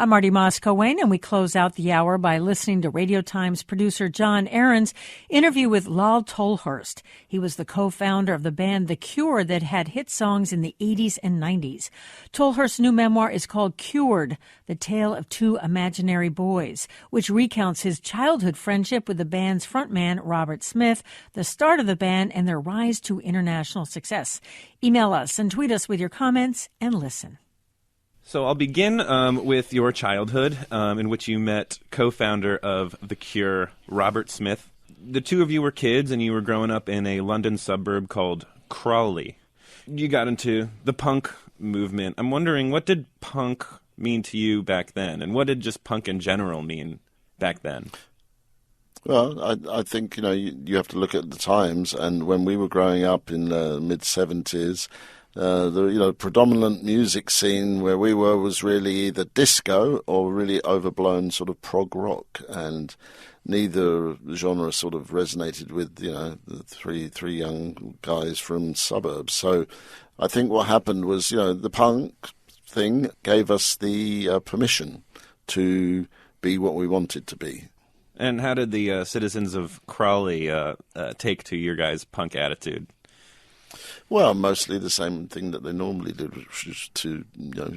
I'm Marty Moss-Coane, and we close out the hour by listening to Radio Times producer Jon Ehrens' interview with Lol Tolhurst. He was the co-founder of the band The Cure that had hit songs in the 80s and 90s. Tolhurst's new memoir is called Cured, The Tale of Two Imaginary Boys, which recounts his childhood friendship with the band's frontman, Robert Smith, the start of the band, and their rise to international success. Email us and tweet us with your comments and listen. So I'll begin with your childhood, in which you met co-founder of The Cure, Robert Smith. The two of you were kids, and you were growing up in a London suburb called Crawley. You got into the punk movement. I'm wondering, what did punk mean to you back then, and what did just punk in general mean back then? Well, I think, you have to look at the times, and when we were growing up in the mid-'70s, the predominant music scene where we were was really either disco or really overblown sort of prog rock, and neither genre sort of resonated with the three young guys from suburbs. So I think what happened was the punk thing gave us the permission to be what we wanted to be. And how did the citizens of Crawley take to your guys' punk attitude? Well, mostly the same thing that they normally did, which was to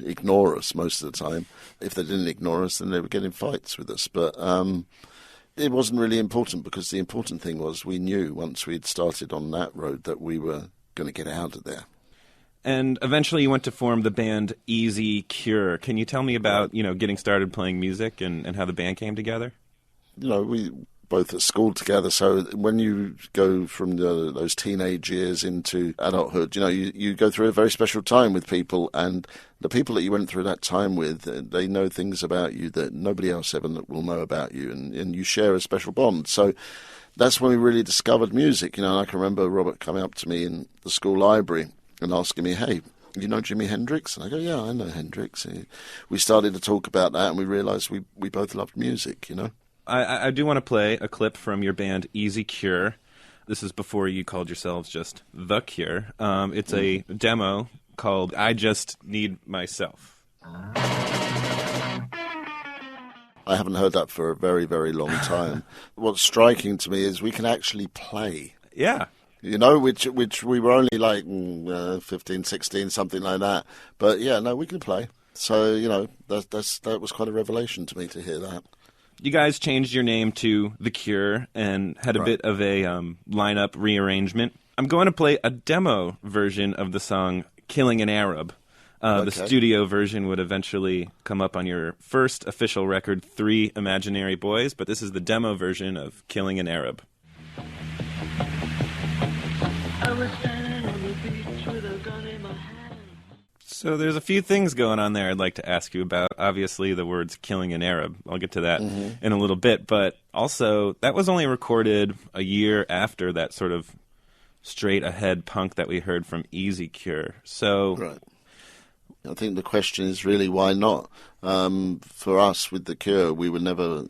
ignore us most of the time. If they didn't ignore us, then they would get in fights with us. But it wasn't really important, because the important thing was we knew once we'd started on that road that we were going to get out of there. And eventually you went to form the band Easy Cure. Can you tell me about getting started playing music and how the band came together? We both at school together, so when you go from those teenage years into adulthood, you go through a very special time with people, and the people that you went through that time with, they know things about you that nobody else ever will know about you, and you share a special bond. So that's when we really discovered music. And I can remember Robert coming up to me in the school library and asking me, "Hey, you know Jimi Hendrix?" And I go, "Yeah, I know Hendrix." And we started to talk about that, and we realised we both loved music, I do want to play a clip from your band Easy Cure. This is before you called yourselves just The Cure. It's a demo called I Just Need Myself. I haven't heard that for a very, very long time. What's striking to me is we can actually play. Yeah. Which we were only like 15, 16, something like that. But yeah, no, we can play. So, that was quite a revelation to me to hear that. You guys changed your name to The Cure and had a bit of a lineup rearrangement. I'm going to play a demo version of the song Killing an Arab. The studio version would eventually come up on your first official record, Three Imaginary Boys, but this is the demo version of Killing an Arab. I was standing on the beach with a gun in my hand. So there's a few things going on there I'd like to ask you about. Obviously, the words killing an Arab. I'll get to that in a little bit. But also, that was only recorded a year after that sort of straight-ahead punk that we heard from Easy Cure. So right. I think the question is really why not? For us with The Cure, we were never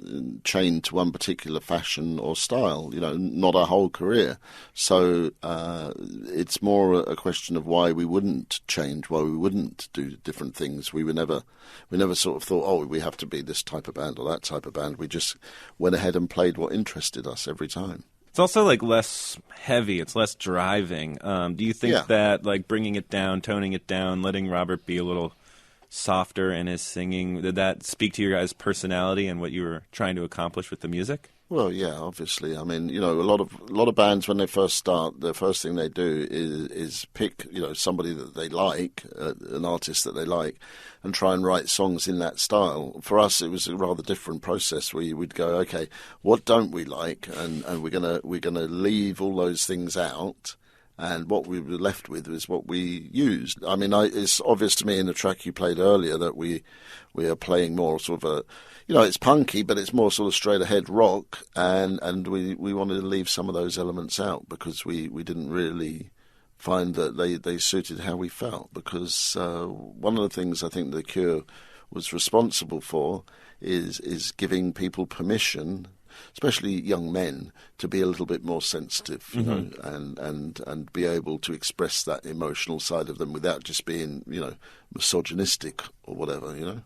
chained to one particular fashion or style, not our whole career. So it's more a question of why we wouldn't change, why we wouldn't do different things. We never sort of thought, we have to be this type of band or that type of band. We just went ahead and played what interested us every time. It's also less heavy. It's less driving. Do you think that bringing it down, toning it down, letting Robert be a little softer in his singing, did that speak to your guys' personality and what you were trying to accomplish with the music? Well, yeah, obviously. I mean, a lot of bands when they first start, the first thing they do is pick, somebody that they like, an artist that they like, and try and write songs in that style. For us, it was a rather different process where you would go, okay, what don't we like, and we're gonna leave all those things out. And what we were left with is what we used. I mean, it's obvious to me in the track you played earlier that we are playing more sort of a, it's punky, but it's more sort of straight-ahead rock, and we wanted to leave some of those elements out because we didn't really find that they suited how we felt. Because one of the things I think The Cure was responsible for is giving people permission, especially young men, to be a little bit more sensitive, you know, and be able to express that emotional side of them without just being, misogynistic or whatever,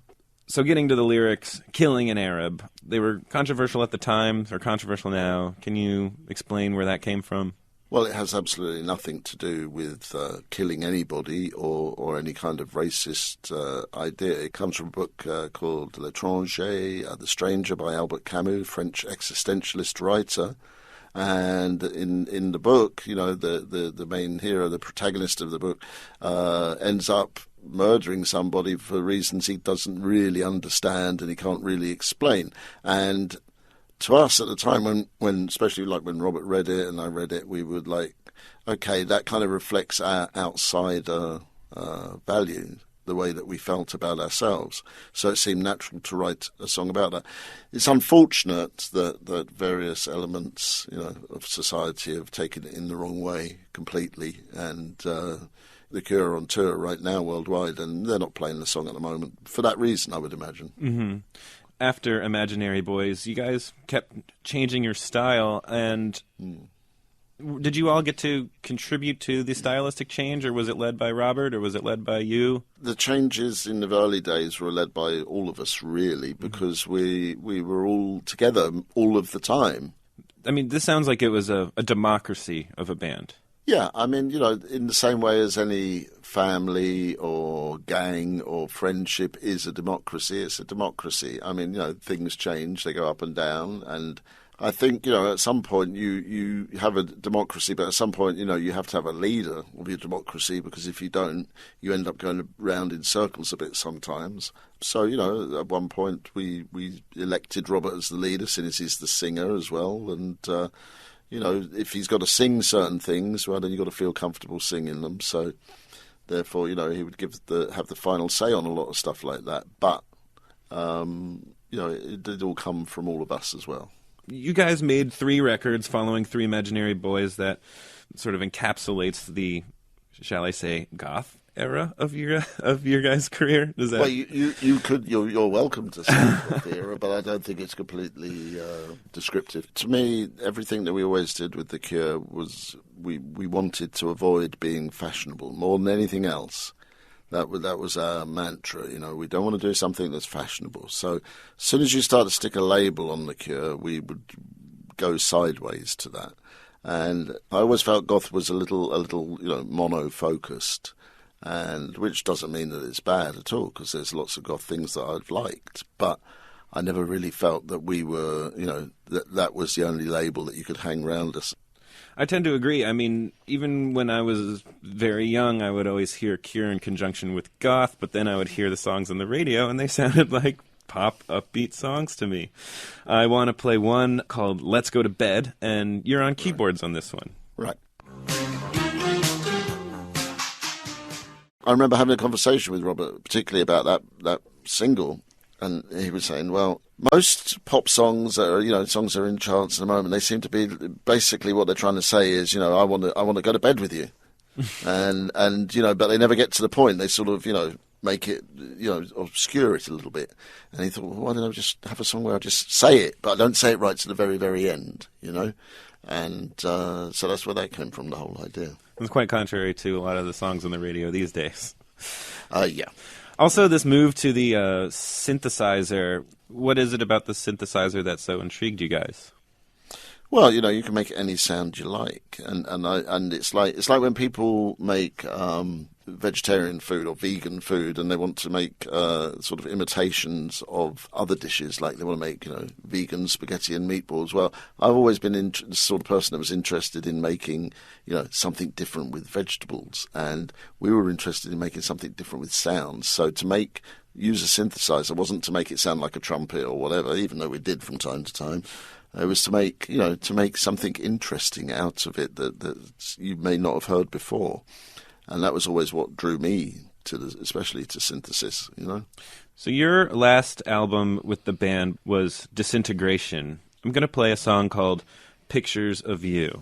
So getting to the lyrics, killing an Arab, they were controversial at the time, they're controversial now. Can you explain where that came from? Well, it has absolutely nothing to do with killing anybody or any kind of racist idea. It comes from a book called L'Étranger, The Stranger by Albert Camus, French existentialist writer. And in the book, you know, the main hero, the protagonist of the book, ends up murdering somebody for reasons he doesn't really understand and he can't really explain. And to us at the time, when especially like when Robert read it and I read it, we would like, okay, that kind of reflects our outsider value, the way that we felt about ourselves. So it seemed natural to write a song about that. It's unfortunate that various elements, you know, of society have taken it in the wrong way completely. And The Cure are on tour right now worldwide, and they're not playing the song at the moment for that reason, I would imagine. Mm-hmm. After Imaginary Boys, you guys kept changing your style, and did you all get to contribute to the stylistic change, or was it led by Robert, or was it led by you? The changes in the early days were led by all of us, really, because we were all together all of the time. I mean, this sounds like it was a democracy of a band. Yeah, I mean, you know, in the same way as any family or gang or friendship is a democracy, it's a democracy. I mean, you know, things change, they go up and down, and I think, you know, at some point you have a democracy, but at some point, you know, you have to have a leader of your democracy, because if you don't, you end up going around in circles a bit sometimes. So, you know, at one point we elected Robert as the leader, since he's the singer as well, and you know, if he's got to sing certain things, well, then you've got to feel comfortable singing them. So, therefore, you know, he would have the final say on a lot of stuff like that. But, you know, it did all come from all of us as well. You guys made 3 records following 3 Imaginary Boys that sort of encapsulates the, shall I say, goth era of your guys' career. Does that? Well, you're welcome to say goth era, but I don't think it's completely descriptive. To me, everything that we always did with The Cure was we wanted to avoid being fashionable more than anything else. That was our mantra, you know. We don't want to do something that's fashionable. So as soon as you start to stick a label on The Cure, we would go sideways to that. And I always felt goth was a little, you know, mono-focused, and which doesn't mean that it's bad at all, because there's lots of goth things that I've liked. But I never really felt that we were, you know, that was the only label that you could hang around us. I tend to agree. I mean, even when I was very young, I would always hear Cure in conjunction with goth, but then I would hear the songs on the radio, and they sounded like pop, upbeat songs to me. I want to play one called Let's Go to Bed, and you're on keyboards on this one. Right. I remember having a conversation with Robert, particularly about that single, and he was saying, well, most pop songs that are, you know, songs that are in charts at the moment, they seem to be basically what they're trying to say is, you know, I want to go to bed with you, and you know, but they never get to the point. They sort of, you know, make it, you know, obscure it a little bit. And he thought, well, why don't I just have a song where I just say it, but I don't say it right to the very, very end, you know? And so that's where that came from, the whole idea. It's quite contrary to a lot of the songs on the radio these days. Yeah. Also, this move to the synthesizer. What is it about the synthesizer that so intrigued you guys? Well, you know, you can make any sound you like, and it's like when people make vegetarian food or vegan food, and they want to make sort of imitations of other dishes, like they want to make, you know, vegan spaghetti and meatballs. Well, I've always been the sort of person that was interested in making, you know, something different with vegetables, and we were interested in making something different with sounds. So to use a synthesizer wasn't to make it sound like a trumpet or whatever, even though we did from time to time. It was to make something interesting out of it that you may not have heard before. And that was always what drew me especially to synthesis, you know. So your last album with the band was Disintegration. I'm going to play a song called Pictures of You.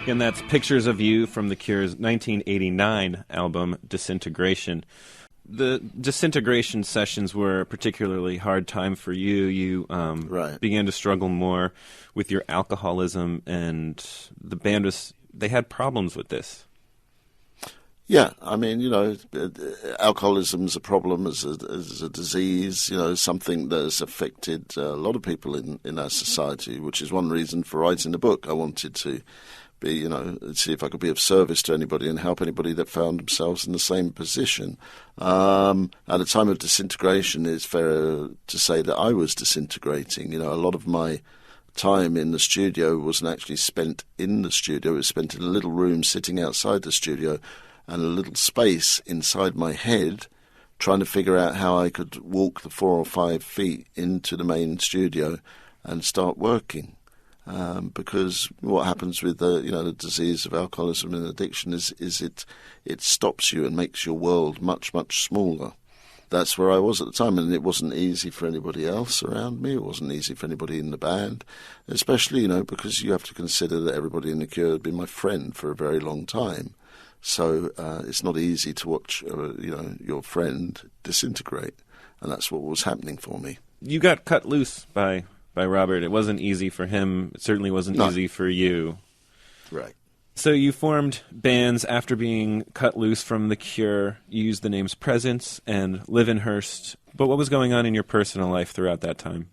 And that's Pictures of You from The Cure's 1989 album, Disintegration. The Disintegration sessions were a particularly hard time for you. You right. began to struggle more with your alcoholism, and the band they had problems with this. Yeah, I mean, alcoholism's a problem as a disease, something that has affected a lot of people in our society, which is one reason for writing the book. I wanted to be, see if I could be of service to anybody and help anybody that found themselves in the same position. At the time of Disintegration, it's fair to say that I was disintegrating. A lot of my time in the studio wasn't actually spent in the studio. It was spent in a little room sitting outside the studio and a little space inside my head trying to figure out how I could walk the 4 or 5 feet into the main studio and start working. Because what happens with the disease of alcoholism and addiction is it stops you and makes your world much, much smaller. That's where I was at the time, and it wasn't easy for anybody else around me. It wasn't easy for anybody in the band, especially, because you have to consider that everybody in The Cure had been my friend for a very long time. So it's not easy to watch, your friend disintegrate, and that's what was happening for me. You got cut loose by Robert. It wasn't easy for him. It certainly wasn't easy for you. Right. So you formed bands after being cut loose from The Cure. You used the names Presence and Livenhurst. But what was going on in your personal life throughout that time?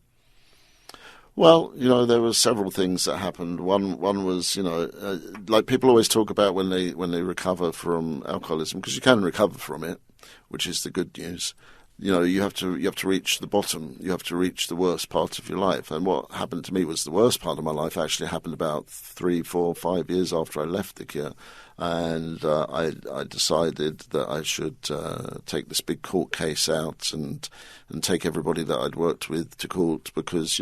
Well, there were several things that happened. One was, like people always talk about when they recover from alcoholism, because you can recover from it, which is the good news. You have to reach the bottom. You have to reach the worst part of your life. And what happened to me was the worst part of my life actually happened about 3, 4, 5 years after I left The Cure. And I decided that I should take this big court case out and take everybody that I'd worked with to court because,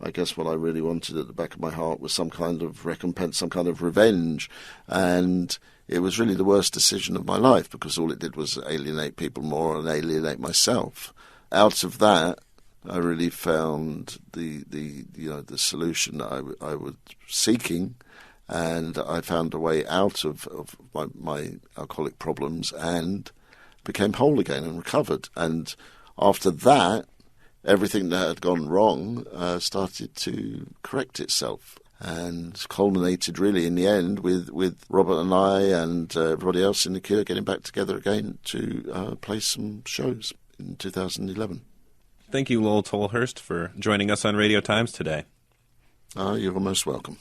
I guess what I really wanted at the back of my heart was some kind of recompense, some kind of revenge. And it was really the worst decision of my life because all it did was alienate people more and alienate myself. Out of that, I really found the solution that I was seeking, and I found a way out of my alcoholic problems and became whole again and recovered. And after that, everything that had gone wrong started to correct itself and culminated really in the end with Robert and I and everybody else in The Cure getting back together again to play some shows in 2011. Thank you, Lol Tolhurst, for joining us on Radio Times today. You're most welcome.